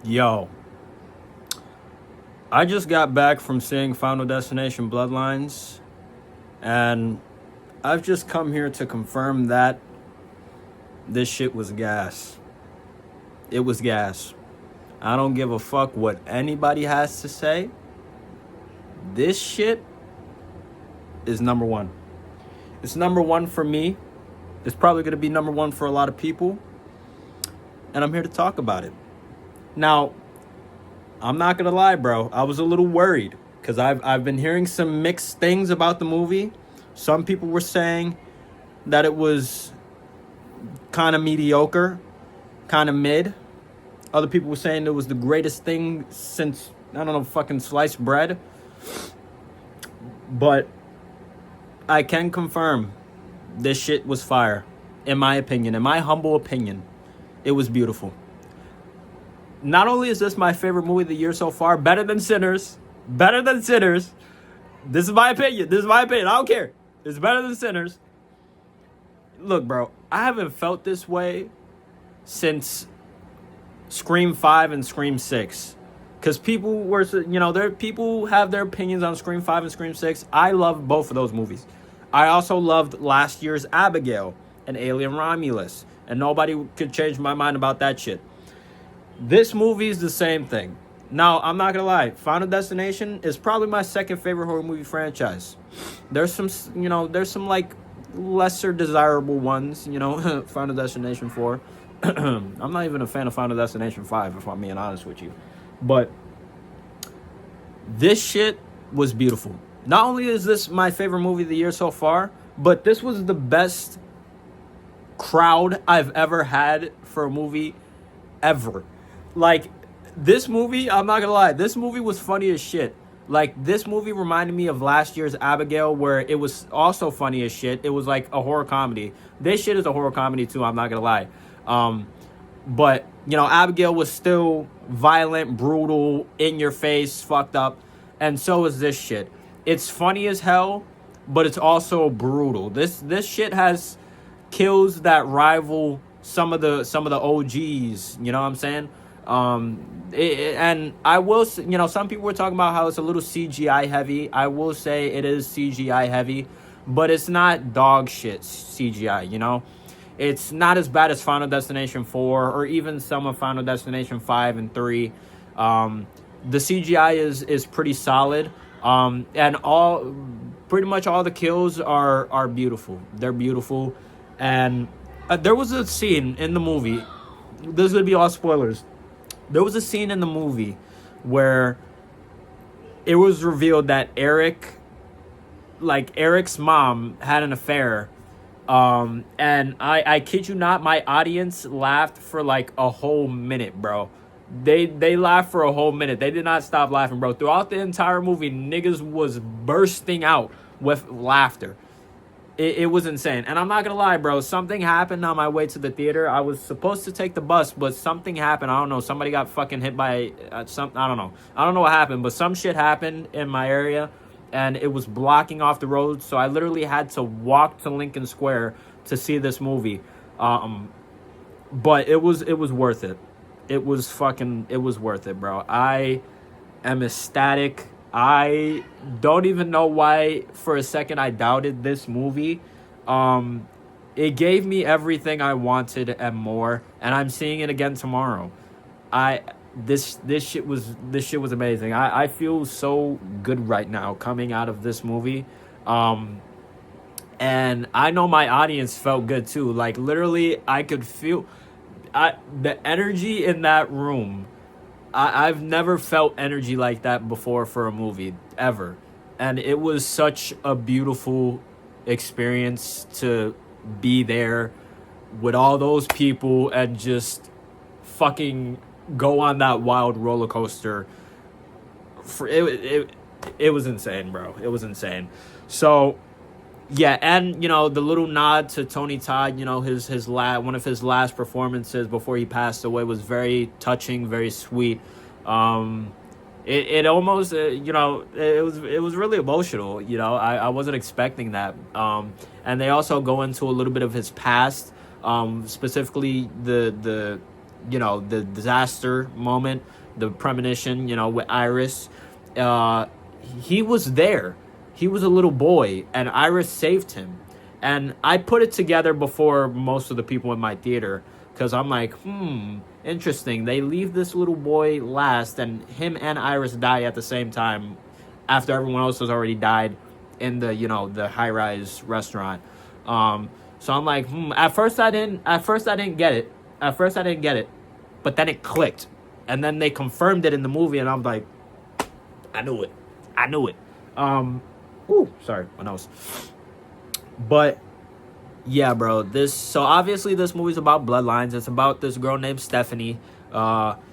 Yo, I just got back from seeing Final Destination Bloodlines, and I've just come here to confirm that this shit was gas. It was gas. I don't give a fuck what anybody has to say. This shit is number one. It's number one for me. It's probably going to be number one for a lot of people, and I'm here to talk about it. Now, I'm not gonna lie, bro. I was a little worried because I've been hearing some mixed things about the movie. Some people were saying that it was kind of mediocre, kind of mid. Other people were saying it was the greatest thing since, I don't know, fucking sliced bread. But I can confirm this shit was fire. In my opinion, in my humble opinion, it was beautiful. Not only is this my favorite movie of the year so far, better than Sinners. Better than Sinners. This is my opinion. This is my opinion. I don't care. It's better than Sinners. Look, bro, I haven't felt this way since Scream 5 and Scream 6. Because people were, people have their opinions on Scream 5 and Scream 6. I love both of those movies. I also loved last year's Abigail and Alien Romulus. And nobody could change my mind about that shit. This movie is the same thing. Now, I'm not gonna lie. Final Destination is probably my second favorite horror movie franchise. There's some like lesser desirable ones. Final Destination 4. I'm not even a fan of Final Destination 5, if I'm being honest with you. But this shit was beautiful. Not only is this my favorite movie of the year so far, but this was the best crowd I've ever had for a movie ever. Like, this movie, I'm not gonna lie, this movie was funny as shit. Like, this movie reminded me of last year's Abigail, where it was also funny as shit. It was like a horror comedy. This shit is a horror comedy too, I'm not gonna lie. But, Abigail was still violent, brutal, in your face, fucked up. And so is this shit. It's funny as hell, but it's also brutal. This shit has kills that rival some of the OGs, you know what I'm saying? And I will, some people were talking about how it's a little CGI heavy. I will say it is CGI heavy, but it's not dog shit CGI, It's not as bad as Final Destination 4 or even some of Final Destination 5 and 3. The CGI is pretty solid. And pretty much all the kills are beautiful. They're beautiful. And there was a scene in the movie. This is going to be all spoilers. There was a scene in the movie where it was revealed that Eric's mom had an affair. And I kid you not, my audience laughed for like a whole minute, bro. They laughed for a whole minute. They did not stop laughing, bro. Throughout the entire movie, niggas was bursting out with laughter. It was insane. And I'm not gonna lie, bro. Something happened on my way to the theater. I was supposed to take the bus, but something happened. I don't know. Somebody got fucking hit by some. I don't know. I don't know what happened, but some shit happened in my area, and it was blocking off the road. So I literally had to walk to Lincoln Square to see this movie. But it was worth it. It was worth it, bro. I am ecstatic. I don't even know why for a second I doubted this movie. It gave me everything I wanted and more, and I'm seeing it again tomorrow. This shit was amazing. I feel so good right now coming out of this movie. And I know my audience felt good too. Like, literally I could feel the energy in that room. I've never felt energy like that before for a movie, ever. And it was such a beautiful experience to be there with all those people and just fucking go on that wild roller coaster. It was insane, bro. It was insane. So, yeah, and the little nod to Tony Todd, his one of his last performances before he passed away was very touching, very sweet. It almost it was really emotional. I wasn't expecting that. And they also go into a little bit of his past, specifically the the disaster moment, the premonition, with Iris. He was there. He was a little boy, and Iris saved him. And I put it together before most of the people in my theater, because I'm like, interesting. They leave this little boy last, and him and Iris die at the same time after everyone else has already died in the, the high-rise restaurant. So I'm like, At first I didn't get it. But then it clicked. And then they confirmed it in the movie, and I'm like, I knew it. Sorry, my nose. But yeah, bro. So obviously this movie's about bloodlines. It's about this girl named Stephanie.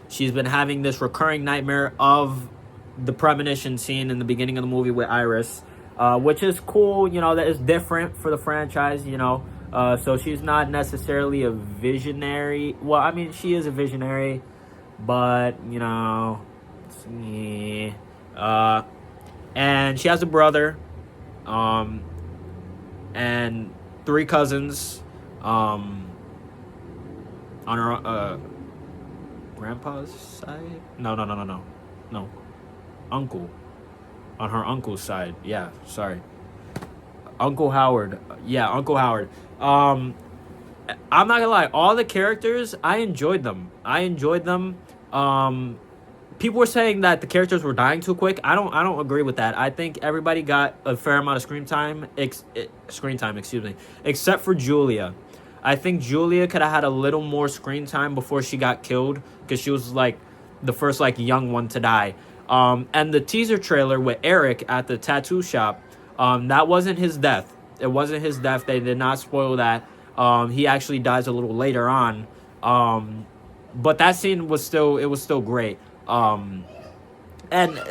She's been having this recurring nightmare of the premonition scene in the beginning of the movie with Iris, which is cool. That is different for the franchise. So she's not necessarily a visionary. Well, I mean, she is a visionary, but and she has a brother, and 3 cousins, on her grandpa's side. No, uncle, on her uncle's side. Yeah, sorry, Uncle Howard. Yeah, Uncle Howard. I'm not gonna lie, all the characters, I enjoyed them. People were saying that the characters were dying too quick. I don't agree with that. I think everybody got a fair amount of screen time, except for Julia. I think Julia could have had a little more screen time before she got killed, because she was like the first young one to die. And the teaser trailer with Eric at the tattoo shop, that wasn't his death. It wasn't his death. They did not spoil that. He actually dies a little later on. But that scene was still great. And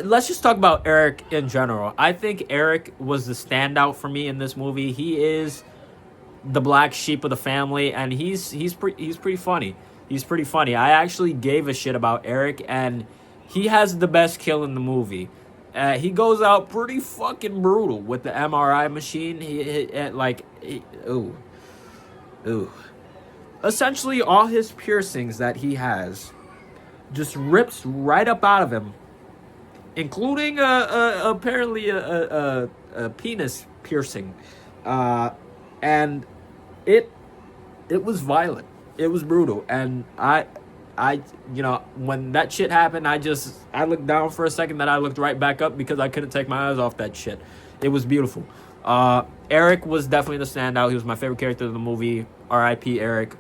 let's just talk about Eric in general. I think Eric was the standout for me in this movie. He is the black sheep of the family, and he's pretty funny. He's pretty funny. I actually gave a shit about Eric, and he has the best kill in the movie. He goes out pretty fucking brutal with the MRI machine. Essentially, all his piercings that he has just rips right up out of him, including apparently a penis piercing, and it was violent. It was brutal, and I when that shit happened, I looked down for a second, then I looked right back up because I couldn't take my eyes off that shit. It was beautiful. Eric was definitely the standout. He was my favorite character in the movie. R.I.P. Eric.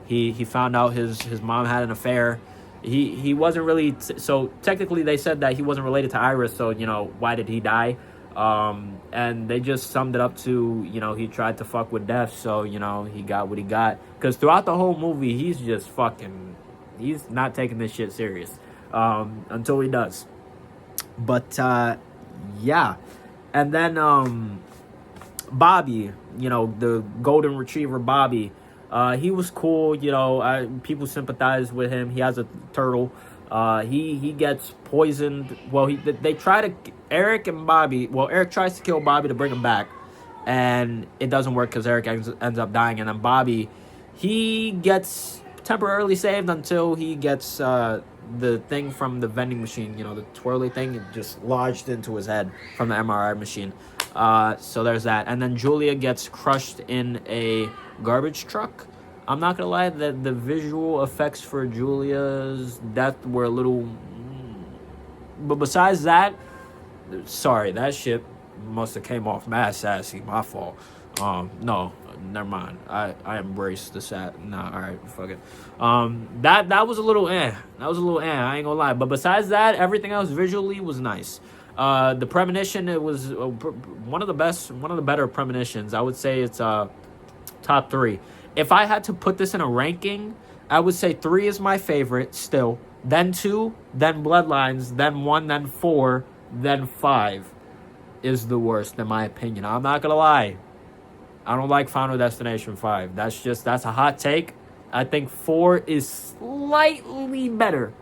He found out his mom had an affair. He wasn't really so technically they said that he wasn't related to Iris, so why did he die? And they just summed it up to he tried to fuck with death, so he got what he got, because throughout the whole movie he's not taking this shit serious until he does. But yeah. And then Bobby, the golden retriever Bobby, he was cool. People sympathize with him. He has a turtle. He gets poisoned. Well, they try to Eric tries to kill Bobby to bring him back, and it doesn't work because Eric ends up dying. And then Bobby, he gets temporarily saved until he gets the thing from the vending machine, the twirly thing, it just lodged into his head from the MRI machine. So there's that. And then Julia gets crushed in a garbage truck. I'm not gonna lie, that the visual effects for Julia's death were a little, but besides that, sorry, that shit must have came off mad sassy. My fault. No, never mind. I embraced the sad. Nah, all right, fuck it. That was a little That was a little I ain't gonna lie. But besides that, everything else visually was nice. The premonition, it was one of the better premonitions. I would say it's top 3. If I had to put this in a ranking, I would say 3 is my favorite still. Then 2, then Bloodlines, then 1, then 4, then 5 is the worst in my opinion. I'm not gonna lie. I don't like Final Destination 5. That's a hot take. I think 4 is slightly better.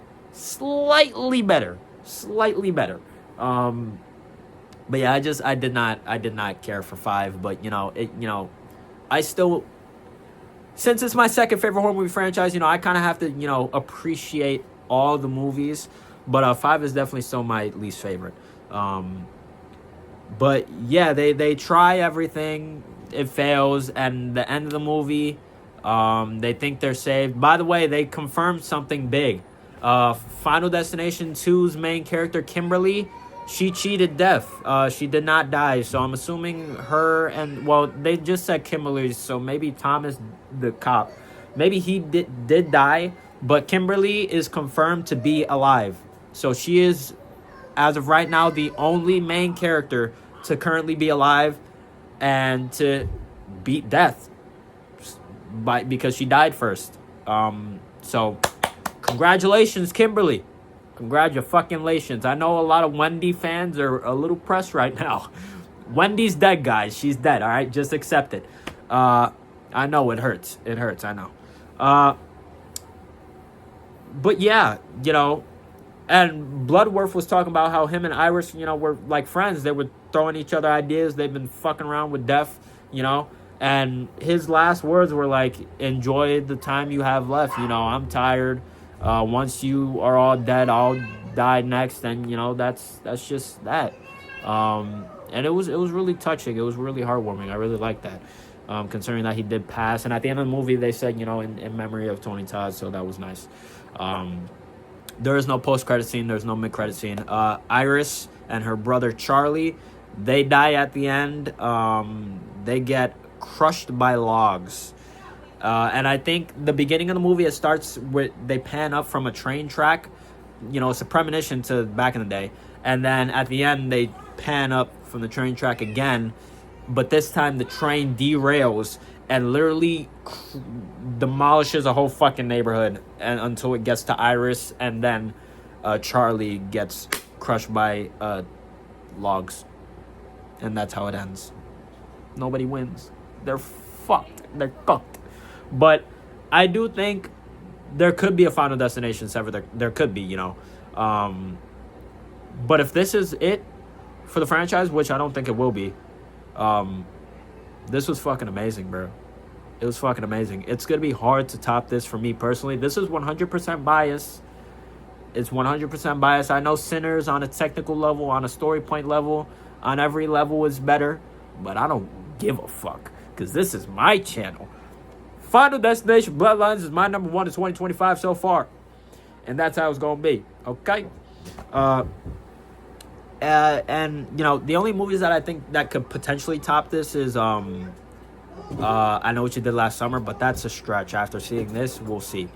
But yeah, I did not care for 5, but I still since it's my second favorite horror movie franchise, you know, I kind of have to, you know, appreciate all the movies. But 5 is definitely still my least favorite. But yeah, they try everything. It fails. And the end of the movie, they think they're saved. By the way, they confirmed something big. Final Destination 2's main character, Kimberly, she cheated death. She did not die. So I'm assuming her and, well, they just said Kimberly. So maybe Thomas, the cop, maybe he did die. But Kimberly is confirmed to be alive. So she is, as of right now, the only main character to currently be alive and to beat death because she died first. So congratulations, Kimberly. Congratulations. I know a lot of Wendy fans are a little pressed right now. Wendy's dead, guys. She's dead, all right? Just accept it. I know it hurts. It hurts, I know. But yeah, you know, and Bloodworth was talking about how him and Iris, you know, were like friends. They were throwing each other ideas. They've been fucking around with death, you know. And his last words were like, enjoy the time you have left. You know, I'm tired. Once you are all dead, I'll die next. And, you know, that's just that. And it was really touching. It was really heartwarming. I really liked that. Considering that he did pass. And at the end of the movie, they said, you know, in memory of Tony Todd. So that was nice. There is no post-credit scene. There's no mid-credit scene. Iris and her brother Charlie, they die at the end. They get crushed by logs. And I think the beginning of the movie, it starts with they pan up from a train track. You know, it's a premonition to back in the day. And then at the end, they pan up from the train track again. But this time, the train derails and literally demolishes a whole fucking neighborhood and until it gets to Iris, and then Charlie gets crushed by logs, and that's how it ends. Nobody wins. They're fucked. They're cooked. But I do think there could be a Final Destination 7. There could be, you know. But if this is it for the franchise, which I don't think it will be, this was fucking amazing, bro. It was fucking amazing. It's going to be hard to top this for me personally. This is 100% bias. It's 100% bias. I know Sinners on a technical level, on a story point level, on every level is better. But I don't give a fuck. Because this is my channel. Final Destination Bloodlines is my number 1 in 2025 so far. And that's how it's going to be. Okay? And, you know, the only movies that I think that could potentially top this is... I Know What You Did Last Summer, but that's a stretch. After seeing this, we'll see.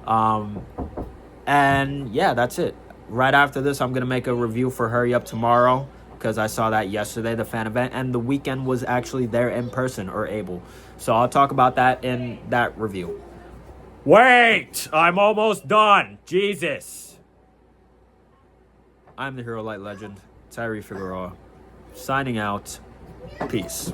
And yeah, that's it. Right after this, I'm going to make a review for Hurry Up Tomorrow, because I saw that yesterday, the fan event, and The Weeknd was actually there in person, or able. So I'll talk about that in that review. Wait! I'm almost done! Jesus! I'm the Hero Light Legend, Tyree Figueroa, signing out. Peace.